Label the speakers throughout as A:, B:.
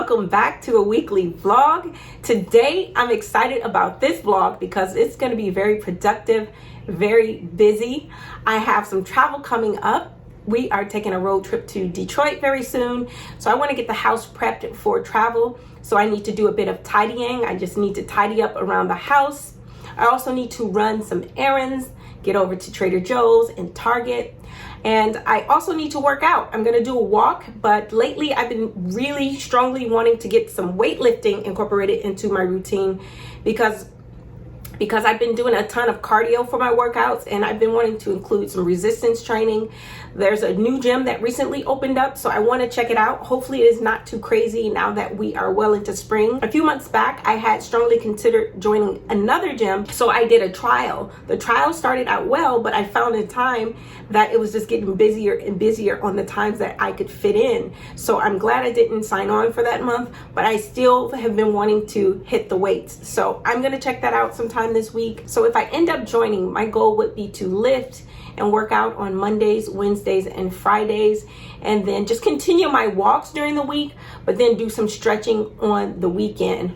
A: welcome back to a weekly vlog. Today I'm excited about this vlog because it's going to be very productive, very busy. I have some travel coming up. We are taking a road trip to Detroit very soon, so I want to get the house prepped for travel. So I need to do a bit of tidying. I just need to tidy up around the house. I also need to run some errands, get over to Trader Joe's and Target. And I also need to work out. I'm gonna do a walk, but lately I've been really strongly wanting to get some weightlifting incorporated into my routine because I've been doing a ton of cardio for my workouts, and I've been wanting to include some resistance training. There's a new gym that recently opened up, so I want to check it out. Hopefully it is not too crazy now that we are well into spring. A few months back, I had strongly considered joining another gym, so I did a trial. The trial started out well, but I found in time that it was just getting busier and busier on the times that I could fit in. So I'm glad I didn't sign on for that month, but I still have been wanting to hit the weights. So I'm gonna check that out sometime this week. So if I end up joining, my goal would be to lift and work out on Mondays, Wednesdays, and Fridays, and then just continue my walks during the week, but then do some stretching on the weekend.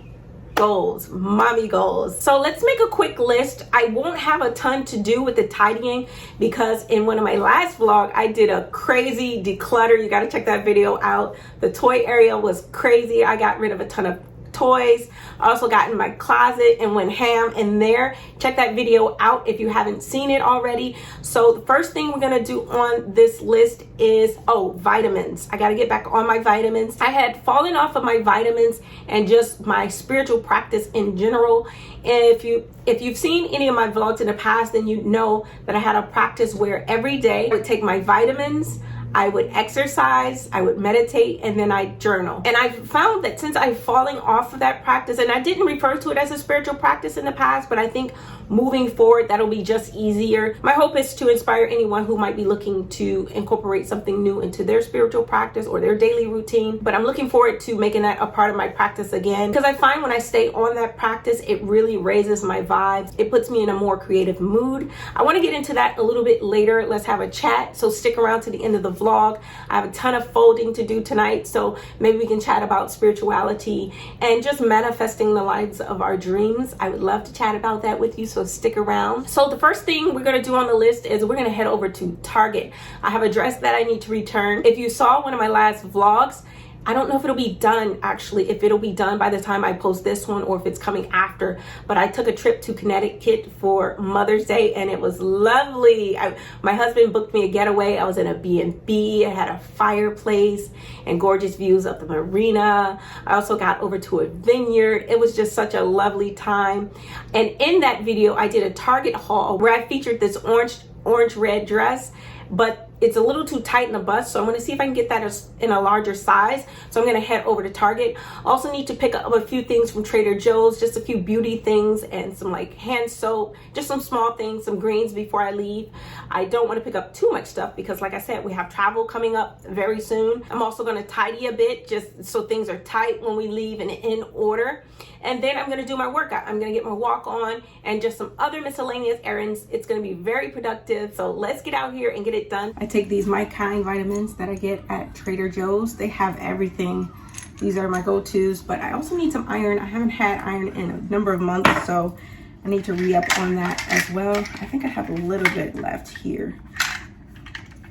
A: Goals, mommy goals. So let's make a quick list. I won't have a ton to do with the tidying because in one of my last vlog, I did a crazy declutter. You got to check that video out. The toy area was crazy. I got rid of a ton of toys. I also got in my closet and went ham in there. Check that video out if you haven't seen it already. So the first thing we're gonna do on this list is vitamins. I got to get back on my vitamins. I had fallen off of my vitamins and just my spiritual practice in general. And if you've seen any of my vlogs in the past, then you know that I had a practice where every day I would take my vitamins, I would exercise, I would meditate, and then I journal. And I've found that since I've fallen off of that practice, and I didn't refer to it as a spiritual practice in the past, but I think moving forward, that'll be just easier. My hope is to inspire anyone who might be looking to incorporate something new into their spiritual practice or their daily routine. But I'm looking forward to making that a part of my practice again, because I find when I stay on that practice, it really raises my vibes. It puts me in a more creative mood. I want to get into that a little bit later. Let's have a chat. So stick around to the end of the vlog. I have a ton of folding to do tonight, so maybe we can chat about spirituality and just manifesting the lives of our dreams. I would love to chat about that with you, so stick around. So the first thing we're going to do on the list is we're going to head over to Target. I have a dress that I need to return. If you saw one of my last vlogs, I don't know if it'll be done actually, if it'll be done by the time I post this one or if it's coming after, but I took a trip to Connecticut for Mother's Day and it was lovely. My husband booked me a getaway. I was in a B&B. I had a fireplace and gorgeous views of the marina. I also got over to a vineyard. It was just such a lovely time. And in that video, I did a Target haul where I featured this orange red dress, but it's a little too tight in the bust, so I'm gonna see if I can get that in a larger size. So I'm gonna head over to Target. Also need to pick up a few things from Trader Joe's, just a few beauty things and some like hand soap, just some small things, some greens before I leave. I don't wanna pick up too much stuff because like I said, we have travel coming up very soon. I'm also gonna tidy a bit just so things are tight when we leave and in order. And then I'm gonna do my workout. I'm gonna get my walk on and just some other miscellaneous errands. It's gonna be very productive. So let's get out here and get it done. I take these My Kind vitamins that I get at Trader Joe's. They have everything. These are my go-tos, but I also need some iron. I haven't had iron in a number of months, so I need to re-up on that as well. I think I have a little bit left here.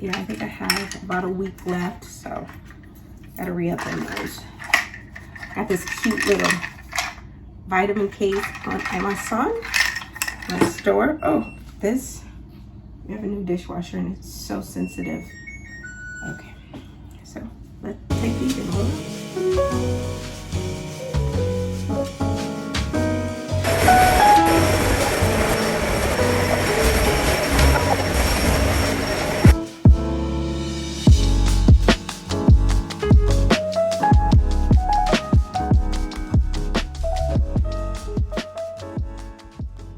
A: Yeah, I think I have about a week left, so gotta re-up on those. Got this cute little vitamin case on Amazon, my store. Oh, this, we have a new dishwasher and it's so sensitive. Okay, so let's take these and hold on.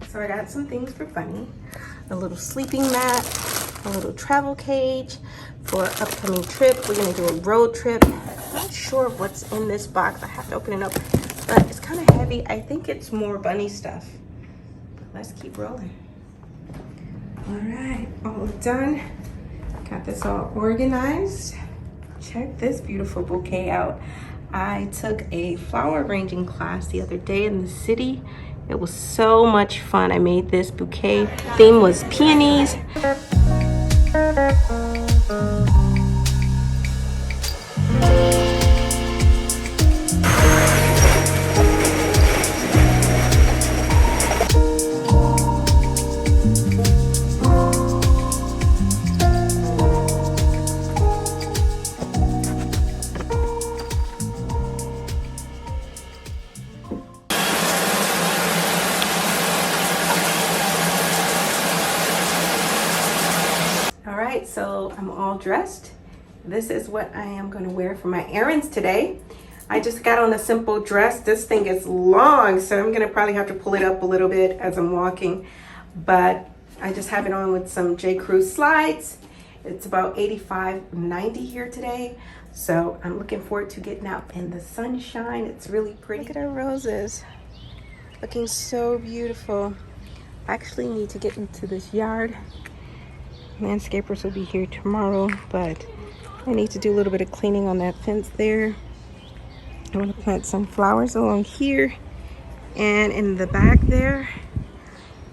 A: So I got some things for Bunny. A little sleeping mat, a little travel cage for an upcoming trip. We're gonna do a road trip. I'm not sure what's in this box. I have to open it up, but it's kind of heavy. I think it's more Bunny stuff. Let's keep rolling. All right, all done. Got this all organized. Check this beautiful bouquet out. I took a flower arranging class the other day in the city. It was so much fun. I made this bouquet. Theme was peonies. So I'm all dressed. This is what I am going to wear for my errands today. I just got on a simple dress. This thing is long, so I'm going to probably have to pull it up a little bit as I'm walking. But I just have it on with some J. Crew slides. It's about 85, 90 here today. So I'm looking forward to getting out in the sunshine. It's really pretty. Look at our roses. Looking so beautiful. I actually need to get into this yard. Landscapers will be here tomorrow, but I need to do a little bit of cleaning on that fence there. I want to plant some flowers along here and in the back there,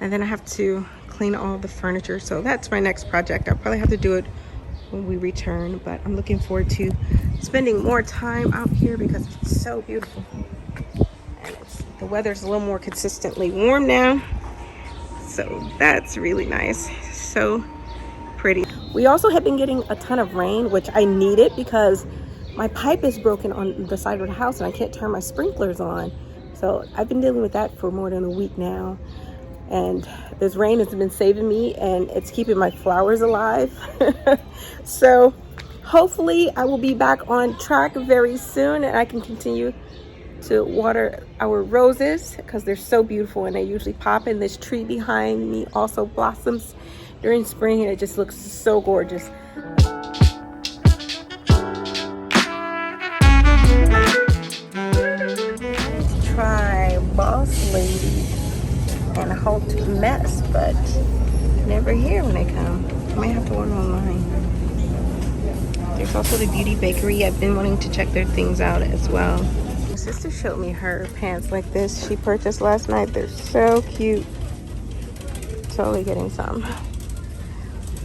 A: and then I have to clean all the furniture. So that's my next project. I'll probably have to do it when we return, but I'm looking forward to spending more time out here because it's so beautiful, and the weather's a little more consistently warm now, so that's really nice. So pretty. We also have been getting a ton of rain, which I needed because my pipe is broken on the side of the house and I can't turn my sprinklers on. So I've been dealing with that for more than a week now, and this rain has been saving me and it's keeping my flowers alive. So hopefully I will be back on track very soon and I can continue to water our roses because they're so beautiful and they usually pop. In this tree behind me also blossoms during spring and it just looks so gorgeous. Let's try Boss Lady and Halt Mess, but never here when they come. I might have to order online. There's also the Beauty Bakery. I've been wanting to check their things out as well. My sister showed me her pants like this she purchased last night. They're so cute. Totally getting some.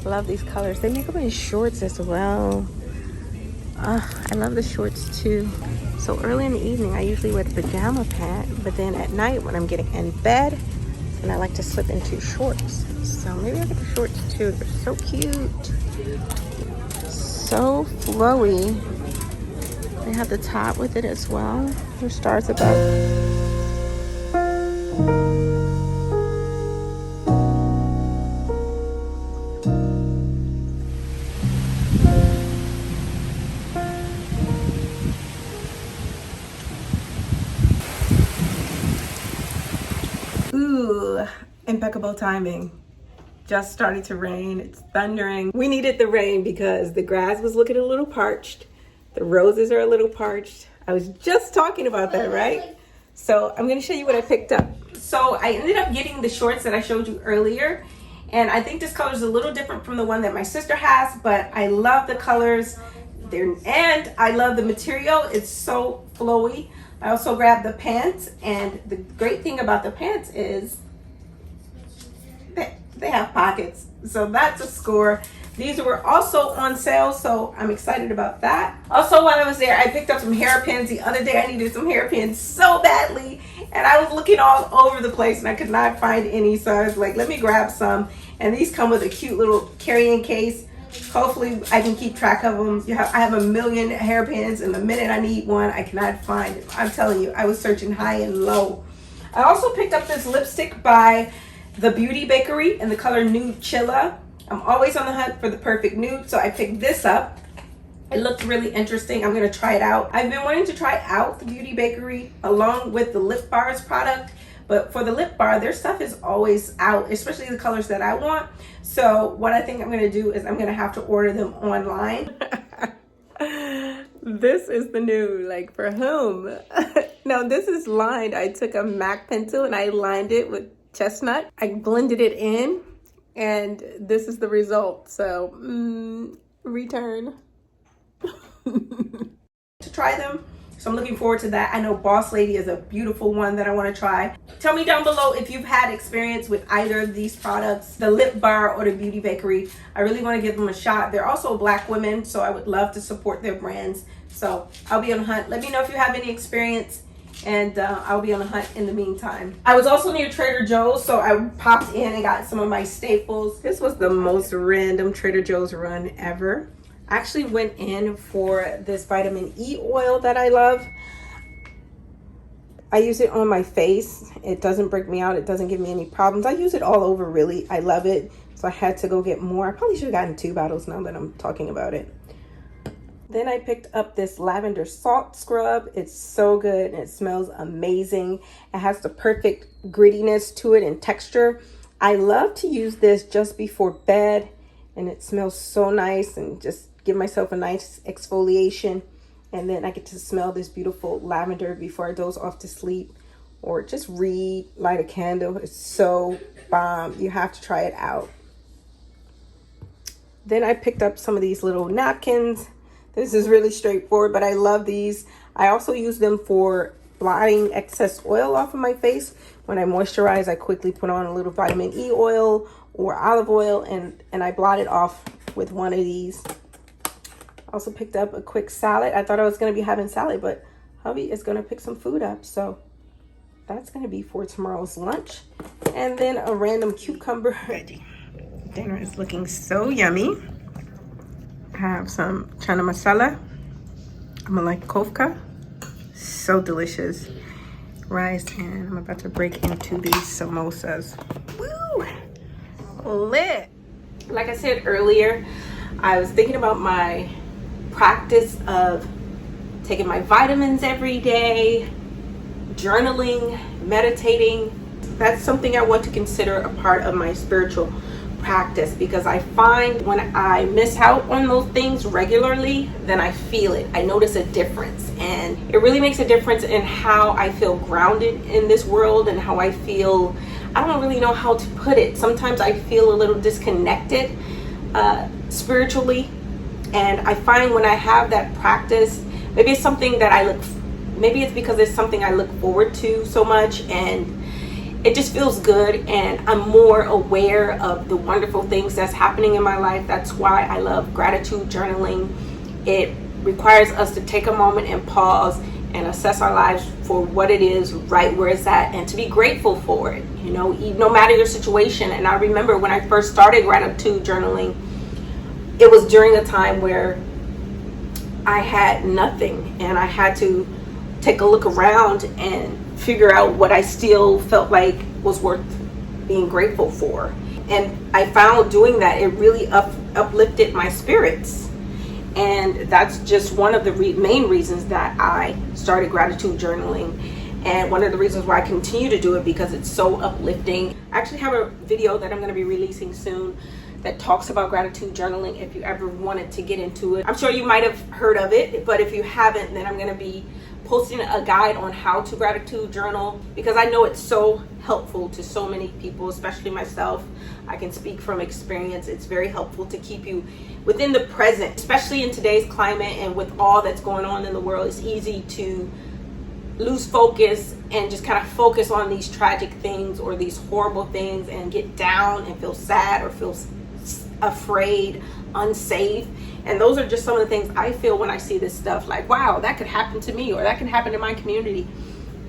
A: Love these colors. They make them in shorts as well. I love the shorts too. So early in the evening I usually wear the pajama pant, but then at night when I'm getting in bed, and I like to slip into shorts. So maybe I'll get the shorts too. They're so cute, so flowy. They have the top with it as well. There's stars above. Ooh, impeccable timing. Just started to rain. It's thundering. We needed the rain because the grass was looking a little parched. The roses are a little parched. I was just talking about that, right? So I'm going to show you what I picked up. So I ended up getting the shorts that I showed you earlier. And I think this color is a little different from the one that my sister has, but I love the colors. And I love the material. It's so flowy. I also grabbed the pants, and the great thing about the pants is they have pockets, so that's a score. These were also on sale, so I'm excited about that. Also, while I was there, I picked up some hairpins. The other day I needed some hairpins so badly, and I was looking all over the place and I could not find any, so I was like, let me grab some. And these come with a cute little carrying case. Hopefully I can keep track of them. I have a million hairpins, and the minute I need one, I cannot find it. I'm telling you, I was searching high and low. I also picked up this lipstick by the Beauty Bakery in the color Nude Chilla. I'm always on the hunt for the perfect nude, so I picked this up. It looked really interesting. I'm going to try it out. I've been wanting to try out the Beauty Bakery along with the Lip Bars product. But for the lip bar, their stuff is always out, especially the colors that I want. So what I think I'm going to do is I'm going to have to order them online. This is the new, like, for whom? Now, this is lined. I took a MAC pencil and I lined it with chestnut. I blended it in, and this is the result. So, return. To try them. So I'm looking forward to that. I know Boss Lady is a beautiful one that I want to try. Tell me down below if you've had experience with either of these products, the Lip Bar or the Beauty Bakery. I really want to give them a shot. They're also Black women, so I would love to support their brands. So I'll be on the hunt. Let me know if you have any experience, and I'll be on the hunt in the meantime. I was also near Trader Joe's, so I popped in and got some of my staples. This was the most random Trader Joe's run ever. I actually went in for this vitamin E oil that I love. I use it on my face. It doesn't break me out. It doesn't give me any problems. I use it all over, really. I love it. So I had to go get more. I probably should have gotten 2 bottles now that I'm talking about it. Then I picked up this lavender salt scrub. It's so good and it smells amazing. It has the perfect grittiness to it and texture. I love to use this just before bed, and it smells so nice, and just give myself a nice exfoliation, and then I get to smell this beautiful lavender before I doze off to sleep, or just read, light a candle. It's so bomb. You have to try it out. Then I picked up some of these little napkins. This is really straightforward, but I love these. I also use them for blotting excess oil off of my face. When I moisturize, I quickly put on a little vitamin E oil or olive oil, and I blot it off with one of these. Also picked up a quick salad. I thought I was going to be having salad, but hubby is going to pick some food up. So that's going to be for tomorrow's lunch. And then a random cucumber. Ready. Dinner is looking so yummy. I have some chana masala. I'm gonna like kofka. So delicious. Rice, and I'm about to break into these samosas. Woo! Lit. Like I said earlier, I was thinking about my practice of taking my vitamins every day, journaling, meditating. That's something I want to consider a part of my spiritual practice, because I find when I miss out on those things regularly, then I feel it. I notice a difference, and it really makes a difference in how I feel grounded in this world and how I feel. I don't really know how to put it. Sometimes I feel a little disconnected spiritually, and I find when I have that practice, maybe it's something that maybe it's because it's something I look forward to so much, and it just feels good, and I'm more aware of the wonderful things that's happening in my life. That's why I love gratitude journaling. It requires us to take a moment and pause and assess our lives for what it is, right where it's at, and to be grateful for it, you know, no matter your situation. And I remember when I first started gratitude journaling, it was during a time where I had nothing, and I had to take a look around and figure out what I still felt like was worth being grateful for. And I found doing that, it really uplifted my spirits. And that's just one of the main reasons that I started gratitude journaling, and one of the reasons why I continue to do it, because it's so uplifting. I actually have a video that I'm going to be releasing soon that talks about gratitude journaling if you ever wanted to get into it. I'm sure you might have heard of it, but if you haven't, then I'm going to be posting a guide on how to gratitude journal, because I know it's so helpful to so many people, especially myself. I can speak from experience. It's very helpful to keep you within the present, especially in today's climate and with all that's going on in the world. It's easy to lose focus and just kind of focus on these tragic things or these horrible things and get down and feel sad or feel afraid, unsafe. And those are just some of the things I feel when I see this stuff, like, wow, that could happen to me, or that can happen to my community.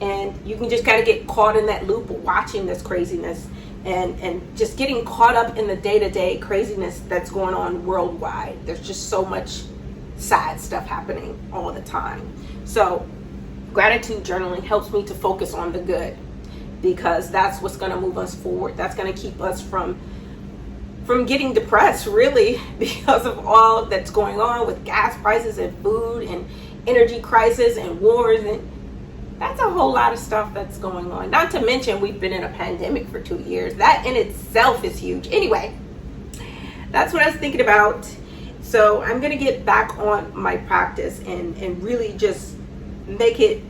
A: And you can just kind of get caught in that loop of watching this craziness and just getting caught up in the day-to-day craziness that's going on worldwide. There's just so much sad stuff happening all the time. So gratitude journaling helps me to focus on the good, because that's what's going to move us forward. That's going to keep us from getting depressed, really, because of all that's going on with gas prices and food and energy crisis and wars, and that's a whole lot of stuff that's going on. Not to mention we've been in a pandemic for 2 years. That in itself is huge. Anyway, that's what I was thinking about. So I'm going to get back on my practice and really just make it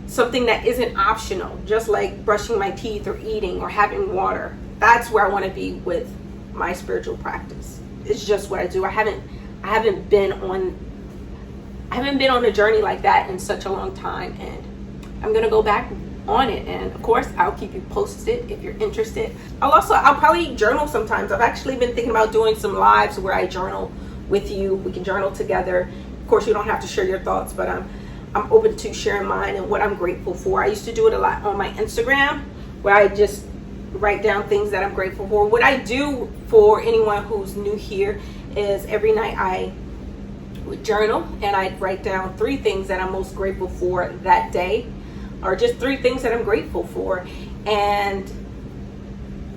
A: something that isn't optional, just like brushing my teeth or eating or having water. That's where I want to be with my spiritual practice. It's just what I do. I haven't been on I haven't been on a journey like that in such a long time, and I'm gonna go back on it. And of course, I'll keep you posted if you're interested. I'll probably journal sometimes. I've actually been thinking about doing some lives where I journal with you. We can journal together. Of course, you don't have to share your thoughts, but I'm open to sharing mine and what I'm grateful for. I used to do it a lot on my Instagram, where I just write down things that I'm grateful for. What I do for anyone who's new here is every night I would journal and I'd write down 3 things that I'm most grateful for that day, or just 3 things that I'm grateful for. And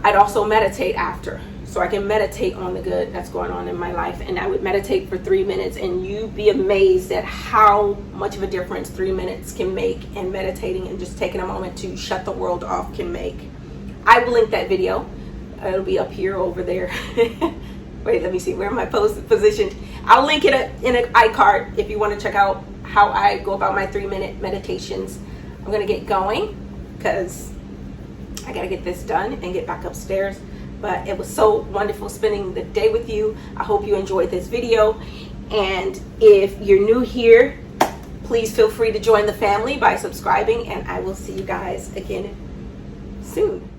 A: I'd also meditate after, so I can meditate on the good that's going on in my life. And I would meditate for 3 minutes, and you'd be amazed at how much of a difference 3 minutes can make, and meditating and just taking a moment to shut the world off can make. I will link that video. It'll be up here, over there. Wait, let me see where my post is positioned. I'll link it in an iCard if you want to check out how I go about my 3-minute meditations. I'm gonna get going because I gotta get this done and get back upstairs. But it was so wonderful spending the day with you. I hope you enjoyed this video. And if you're new here, please feel free to join the family by subscribing, and I will see you guys again soon.